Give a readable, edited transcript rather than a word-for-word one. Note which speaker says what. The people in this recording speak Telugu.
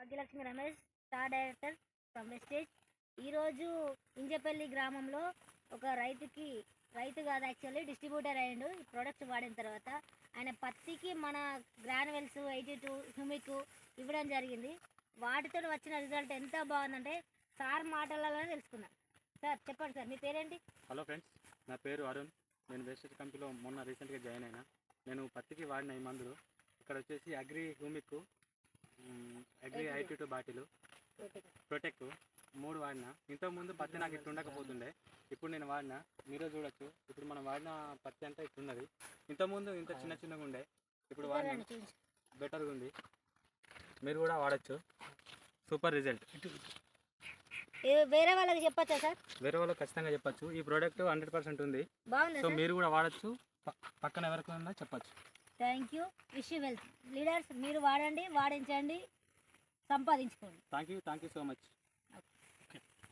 Speaker 1: Bhagyalakshmi Ramesh, star director from వెస్టేజ్. ఈరోజు ఇంజపల్లి గ్రామంలో ఒక రైతు కాదు, యాక్చువల్లీ డిస్ట్రిబ్యూటర్ అయ్యిండు ఈ ప్రోడక్ట్స్ వాడిన తర్వాత. ఆయన పత్తికి మన గ్రానువెల్స్ 82 హ్యూమిక్ ఇవ్వడం జరిగింది. వాటితో వచ్చిన రిజల్ట్ ఎంత బాగుందంటే సార్ మాటలలోనే తెలుసుకున్నాం. సార్ చెప్పండి సార్, మీ పేరేంటి?
Speaker 2: హలో ఫ్రెండ్స్, నా పేరు అరుణ్. నేను వెస్టేజ్ కంపెనీలో మొన్న రీసెంట్గా జాయిన్ అయినా. నేను పత్తికి వాడిన ఈ మందులు ఇక్కడ వచ్చేసి agri humic, agri 82 bottle, protect 3 వాడిన. ఇంతకుముందు పత్తి నాకు ఇట్లా ఉండకపోతుండే, ఇప్పుడు నేను వాడిన. మీరే చూడొచ్చు, ఇప్పుడు మనం వాడిన పత్తి అంటే ఇట్లున్నది. ఇంతకుముందు ఇంత చిన్నగా ఉండే, ఇప్పుడు వాడిన బెటర్గా ఉంది. మీరు కూడా వాడచ్చు, సూపర్ రిజల్ట్.
Speaker 1: వేరే వాళ్ళకి చెప్పచ్చా సార్?
Speaker 2: వేరే వాళ్ళకి ఖచ్చితంగా చెప్పచ్చు. ఈ ప్రోడక్ట్ 100% ఉంది,
Speaker 1: బాగుంది.
Speaker 2: సో మీరు కూడా వాడచ్చు, పక్కన ఎవరికి ఉన్నా చెప్పచ్చు.
Speaker 1: Thank you. Wish you wealth. Leaders మీరు వాడండి, వాడించండి, సంపాదించుకోండి.
Speaker 2: Thank you so much.